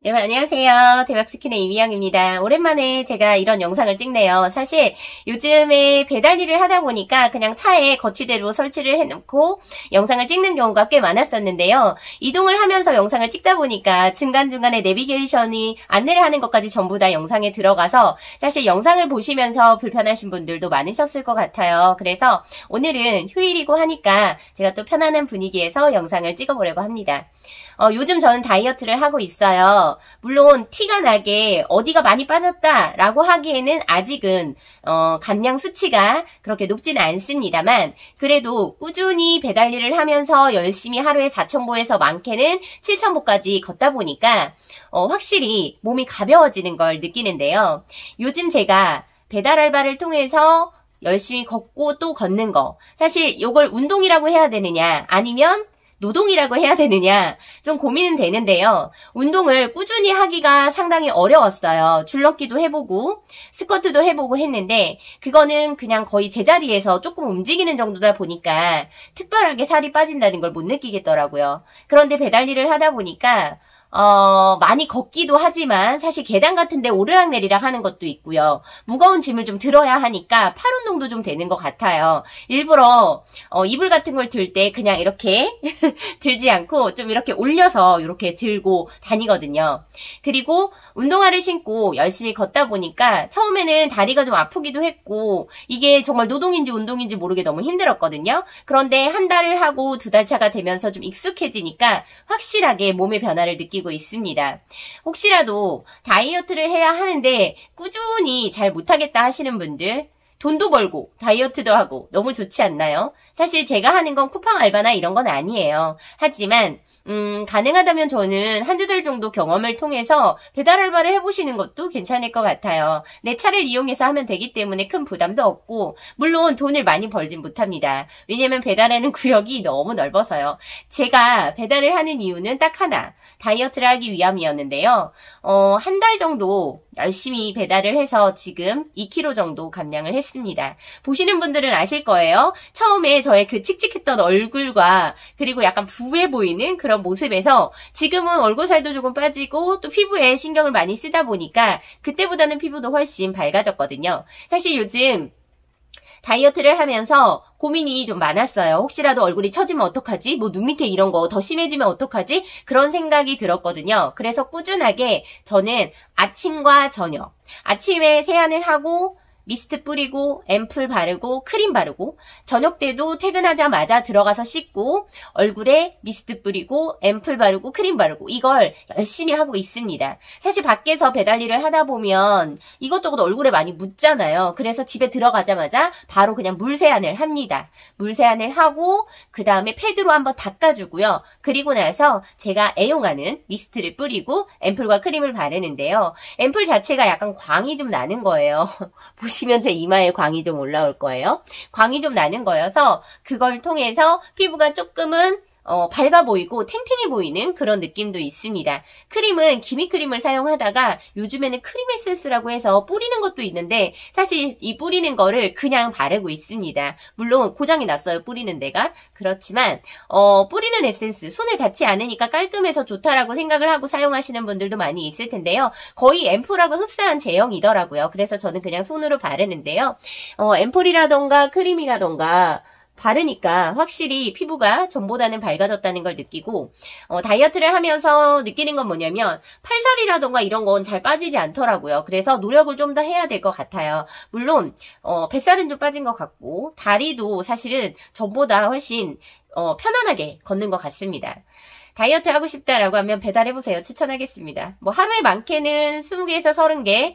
여러분 안녕하세요. 대박스킨의 이미영입니다. 오랜만에 제가 이런 영상을 찍네요. 사실 요즘에 배달 일을 하다 보니까 그냥 차에 거치대로 설치를 해놓고 영상을 찍는 경우가 꽤 많았었는데요. 이동을 하면서 영상을 찍다 보니까 중간중간에 내비게이션이 안내를 하는 것까지 전부 다 영상에 들어가서 사실 영상을 보시면서 불편하신 분들도 많으셨을 것 같아요. 그래서 오늘은 휴일이고 하니까 제가 또 편안한 분위기에서 영상을 찍어보려고 합니다. 요즘 저는 다이어트를 하고 있어요. 물론 티가 나게 어디가 많이 빠졌다라고 하기에는 아직은 감량 수치가 그렇게 높지는 않습니다만 그래도 꾸준히 배달 일을 하면서 열심히 하루에 4,000보에서 많게는 7,000보까지 걷다 보니까 확실히 몸이 가벼워지는 걸 느끼는데요. 요즘 제가 배달 알바를 통해서 열심히 걷고 또 걷는 거 사실 이걸 운동이라고 해야 되느냐 아니면 노동이라고 해야 되느냐 좀 고민은 되는데요. 운동을 꾸준히 하기가 상당히 어려웠어요. 줄넘기도 해보고 스쿼트도 해보고 했는데 그거는 그냥 거의 제자리에서 조금 움직이는 정도다 보니까 특별하게 살이 빠진다는 걸 못 느끼겠더라고요. 그런데 배달 일을 하다 보니까 많이 걷기도 하지만 사실 계단 같은 데 오르락내리락 하는 것도 있고요. 무거운 짐을 좀 들어야 하니까 팔 운동도 좀 되는 것 같아요. 일부러 이불 같은 걸 들 때 그냥 이렇게 들지 않고 좀 이렇게 올려서 이렇게 들고 다니거든요. 그리고 운동화를 신고 열심히 걷다 보니까 처음에는 다리가 좀 아프기도 했고 이게 정말 노동인지 운동인지 모르게 너무 힘들었거든요. 그런데 한 달을 하고 2달 차가 되면서 좀 익숙해지니까 확실하게 몸의 변화를 느끼고 있습니다. 혹시라도 다이어트를 해야 하는데 꾸준히 잘 못하겠다 하시는 분들 돈도 벌고 다이어트도 하고 너무 좋지 않나요? 사실 제가 하는 건 쿠팡 알바나 이런 건 아니에요. 하지만 가능하다면 저는 한두 달 정도 경험을 통해서 배달 알바를 해보시는 것도 괜찮을 것 같아요. 내 차를 이용해서 하면 되기 때문에 큰 부담도 없고 물론 돈을 많이 벌진 못합니다. 왜냐면 배달하는 구역이 너무 넓어서요. 제가 배달을 하는 이유는 딱 하나, 다이어트를 하기 위함이었는데요. 한 달 정도 열심히 배달을 해서 지금 2kg 정도 감량을 했습니다. 보시는 분들은 아실 거예요. 처음에 저의 그 칙칙했던 얼굴과 그리고 약간 부해 보이는 그런 모습에서 지금은 얼굴살도 조금 빠지고 또 피부에 신경을 많이 쓰다 보니까 그때보다는 피부도 훨씬 밝아졌거든요. 사실 요즘 다이어트를 하면서 고민이 좀 많았어요. 혹시라도 얼굴이 처지면 어떡하지? 뭐 눈 밑에 이런 거 더 심해지면 어떡하지? 그런 생각이 들었거든요. 그래서 꾸준하게 저는 아침과 저녁, 아침에 세안을 하고 미스트 뿌리고 앰플 바르고 크림 바르고 저녁 때도 퇴근하자마자 들어가서 씻고 얼굴에 미스트 뿌리고 앰플 바르고 크림 바르고 이걸 열심히 하고 있습니다. 사실 밖에서 배달 일을 하다 보면 이것저것 얼굴에 많이 묻잖아요. 그래서 집에 들어가자마자 바로 그냥 물 세안을 합니다. 물 세안을 하고 그 다음에 패드로 한번 닦아주고요. 그리고 나서 제가 애용하는 미스트를 뿌리고 앰플과 크림을 바르는데요. 앰플 자체가 약간 광이 좀 나는 거예요. 보시면 제 이마에 광이 좀 올라올 거예요. 광이 좀 나는 거여서 그걸 통해서 피부가 조금은 밝아 보이고 탱탱해 보이는 그런 느낌도 있습니다. 크림은 기미크림을 사용하다가 요즘에는 크림 에센스라고 해서 뿌리는 것도 있는데 사실 이 뿌리는 거를 그냥 바르고 있습니다. 물론 고장이 났어요. 뿌리는 데가. 그렇지만 뿌리는 에센스 손에 닿지 않으니까 깔끔해서 좋다라고 생각을 하고 사용하시는 분들도 많이 있을 텐데요. 거의 앰플하고 흡사한 제형이더라고요. 그래서 저는 그냥 손으로 바르는데요. 앰플이라던가 크림이라던가 바르니까 확실히 피부가 전보다는 밝아졌다는 걸 느끼고 다이어트를 하면서 느끼는 건 뭐냐면 팔살이라던가 이런 건 잘 빠지지 않더라고요. 그래서 노력을 좀 더 해야 될 것 같아요. 물론 뱃살은 좀 빠진 것 같고 다리도 사실은 전보다 훨씬 편안하게 걷는 것 같습니다. 다이어트 하고 싶다라고 하면 배달해보세요. 추천하겠습니다. 뭐 하루에 많게는 20개에서 30개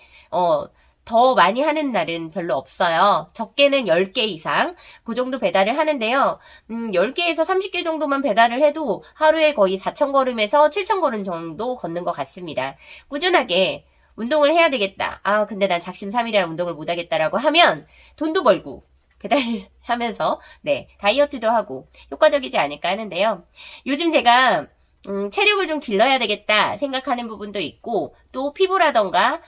더 많이 하는 날은 별로 없어요. 적게는 10개 이상 그 정도 배달을 하는데요. 10개에서 30개 정도만 배달을 해도 하루에 거의 4,000걸음에서 7,000걸음 정도 걷는 것 같습니다. 꾸준하게 운동을 해야 되겠다. 근데 난 작심삼일이라 운동을 못 하겠다라고 하면 돈도 벌고 배달하면서 다이어트도 하고 효과적이지 않을까 하는데요. 요즘 제가 체력을 좀 길러야 되겠다 생각하는 부분도 있고, 또 피부라던가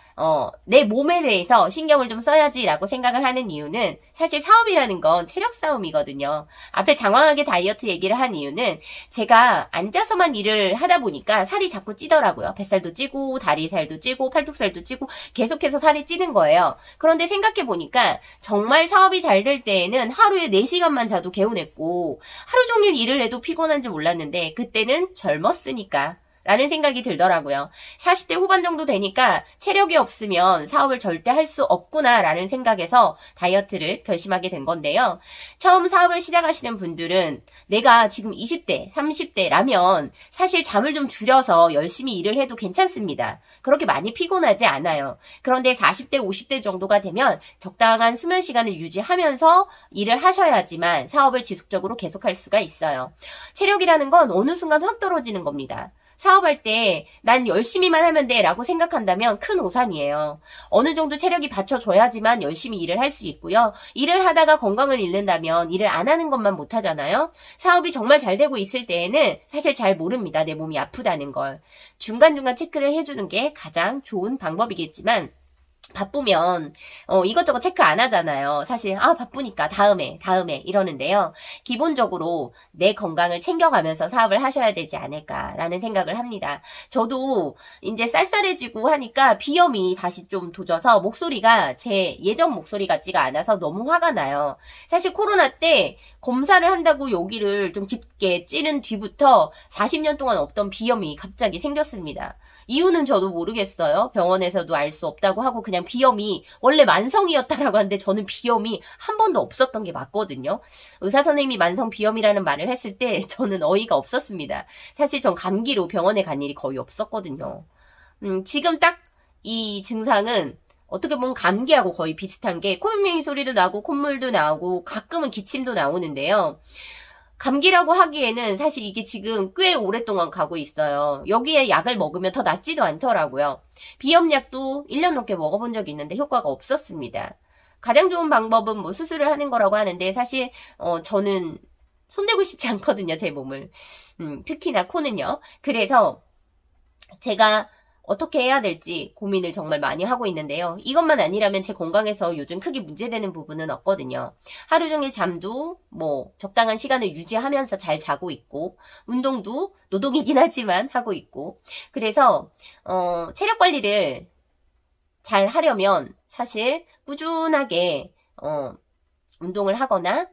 내 몸에 대해서 신경을 좀 써야지라고 생각을 하는 이유는, 사실 사업이라는 건 체력 싸움이거든요. 앞에 장황하게 다이어트 얘기를 한 이유는, 제가 앉아서만 일을 하다 보니까 살이 자꾸 찌더라고요. 뱃살도 찌고 다리살도 찌고 팔뚝살도 찌고 계속해서 살이 찌는 거예요. 그런데 생각해 보니까 정말 사업이 잘 될 때에는 하루에 4시간만 자도 개운했고, 하루 종일 일을 해도 피곤한 줄 몰랐는데, 그때는 젊었으니까 라는 생각이 들더라고요. 40대 후반 정도 되니까 체력이 없으면 사업을 절대 할 수 없구나 라는 생각에서 다이어트를 결심하게 된 건데요. 처음 사업을 시작하시는 분들은 내가 지금 20대, 30대라면 사실 잠을 좀 줄여서 열심히 일을 해도 괜찮습니다. 그렇게 많이 피곤하지 않아요. 그런데 40대, 50대 정도가 되면 적당한 수면 시간을 유지하면서 일을 하셔야지만 사업을 지속적으로 계속할 수가 있어요. 체력이라는 건 어느 순간 확 떨어지는 겁니다. 사업할 때 난 열심히만 하면 돼 라고 생각한다면 큰 오산이에요. 어느 정도 체력이 받쳐줘야지만 열심히 일을 할 수 있고요. 일을 하다가 건강을 잃는다면 일을 안 하는 것만 못하잖아요. 사업이 정말 잘 되고 있을 때에는 사실 잘 모릅니다. 내 몸이 아프다는 걸. 중간중간 체크를 해주는 게 가장 좋은 방법이겠지만, 바쁘면 이것저것 체크 안 하잖아요. 사실 바쁘니까 다음에 이러는데요. 기본적으로 내 건강을 챙겨가면서 사업을 하셔야 되지 않을까라는 생각을 합니다. 저도 이제 쌀쌀해지고 하니까 비염이 다시 좀 도져서 목소리가 제 예전 목소리 같지가 않아서 너무 화가 나요. 사실 코로나 때 검사를 한다고 여기를 좀 깊게 찌른 뒤부터 40년 동안 없던 비염이 갑자기 생겼습니다. 이유는 저도 모르겠어요. 병원에서도 알 수 없다고 하고 그냥 비염이 원래 만성이었다라고 하는데, 저는 비염이 한 번도 없었던 게 맞거든요. 의사 선생님이 만성 비염이라는 말을 했을 때 저는 어이가 없었습니다. 사실 전 감기로 병원에 간 일이 거의 없었거든요. 지금 딱 이 증상은 어떻게 보면 감기하고 거의 비슷한 게, 콧맹이 소리도 나고 콧물도 나오고 가끔은 기침도 나오는데요. 감기라고 하기에는 사실 이게 지금 꽤 오랫동안 가고 있어요. 여기에 약을 먹으면 더 낫지도 않더라고요. 비염약도 1년 넘게 먹어본 적이 있는데 효과가 없었습니다. 가장 좋은 방법은 뭐 수술을 하는 거라고 하는데, 사실 저는 손대고 싶지 않거든요, 제 몸을. 특히나 코는요. 그래서 제가 어떻게 해야 될지 고민을 정말 많이 하고 있는데요. 이것만 아니라면 제 건강에서 요즘 크게 문제되는 부분은 없거든요. 하루 종일 잠도 적당한 시간을 유지하면서 잘 자고 있고, 운동도 노동이긴 하지만 하고 있고, 그래서 체력 관리를 잘 하려면 사실 꾸준하게 운동을 하거나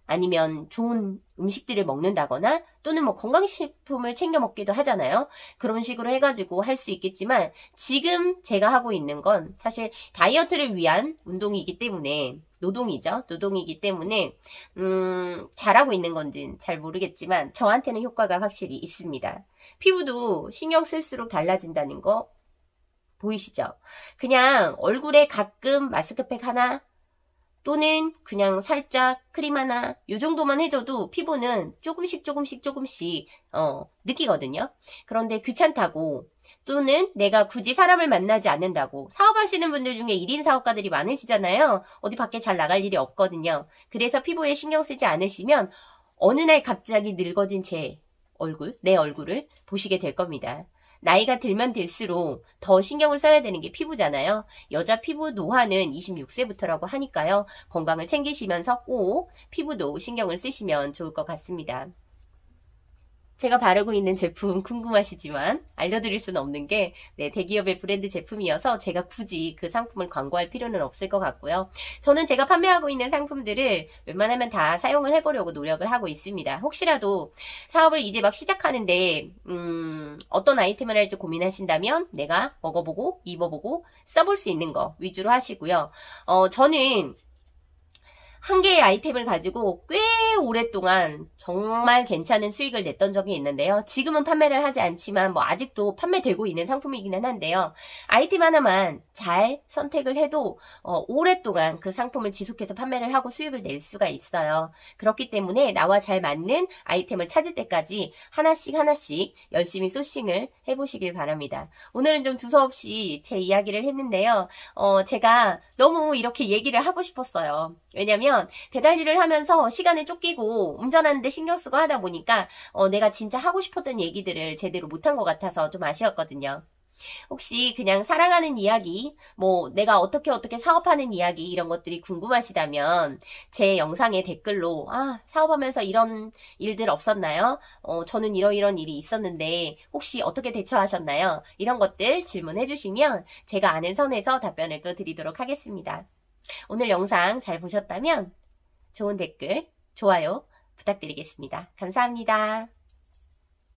아니면 좋은 음식들을 먹는다거나, 또는 건강식품을 챙겨 먹기도 하잖아요. 그런 식으로 해가지고 할 수 있겠지만, 지금 제가 하고 있는 건 사실 다이어트를 위한 운동이기 때문에, 노동이기 때문에 잘하고 있는 건지는 잘 모르겠지만 저한테는 효과가 확실히 있습니다. 피부도 신경 쓸수록 달라진다는 거 보이시죠? 그냥 얼굴에 가끔 마스크팩 하나, 또는 그냥 살짝 크림 하나, 요 정도만 해줘도 피부는 조금씩 느끼거든요. 그런데 귀찮다고, 또는 내가 굳이 사람을 만나지 않는다고, 사업하시는 분들 중에 1인 사업가들이 많으시잖아요. 어디 밖에 잘 나갈 일이 없거든요. 그래서 피부에 신경 쓰지 않으시면 어느 날 갑자기 늙어진 내 얼굴을 보시게 될 겁니다. 나이가 들면 들수록 더 신경을 써야 되는 게 피부잖아요. 여자 피부 노화는 26세부터라고 하니까요. 건강을 챙기시면서 꼭 피부도 신경을 쓰시면 좋을 것 같습니다. 제가 바르고 있는 제품 궁금하시지만 알려드릴 수는 없는 게 대기업의 브랜드 제품이어서 제가 굳이 그 상품을 광고할 필요는 없을 것 같고요. 저는 제가 판매하고 있는 상품들을 웬만하면 다 사용을 해보려고 노력을 하고 있습니다. 혹시라도 사업을 이제 막 시작하는데 어떤 아이템을 할지 고민하신다면 내가 먹어보고 입어보고 써볼 수 있는 거 위주로 하시고요. 저는 한 개의 아이템을 가지고 꽤 오랫동안 정말 괜찮은 수익을 냈던 적이 있는데요. 지금은 판매를 하지 않지만 아직도 판매되고 있는 상품이기는 한데요. 아이템 하나만 잘 선택을 해도 오랫동안 그 상품을 지속해서 판매를 하고 수익을 낼 수가 있어요. 그렇기 때문에 나와 잘 맞는 아이템을 찾을 때까지 하나씩 열심히 소싱을 해보시길 바랍니다. 오늘은 좀 두서없이 제 이야기를 했는데요. 제가 너무 이렇게 얘기를 하고 싶었어요. 왜냐면 뭐냐면 배달 일을 하면서 시간에 쫓기고 운전하는데 신경 쓰고 하다 보니까 내가 진짜 하고 싶었던 얘기들을 제대로 못한 것 같아서 좀 아쉬웠거든요. 혹시 그냥 사랑하는 이야기, 뭐 내가 어떻게 사업하는 이야기 이런 것들이 궁금하시다면 제 영상에 댓글로 사업하면서 이런 일들 없었나요? 저는 이런 일이 있었는데 혹시 어떻게 대처하셨나요? 이런 것들 질문해 주시면 제가 아는 선에서 답변을 또 드리도록 하겠습니다. 오늘 영상 잘 보셨다면 좋은 댓글, 좋아요 부탁드리겠습니다. 감사합니다.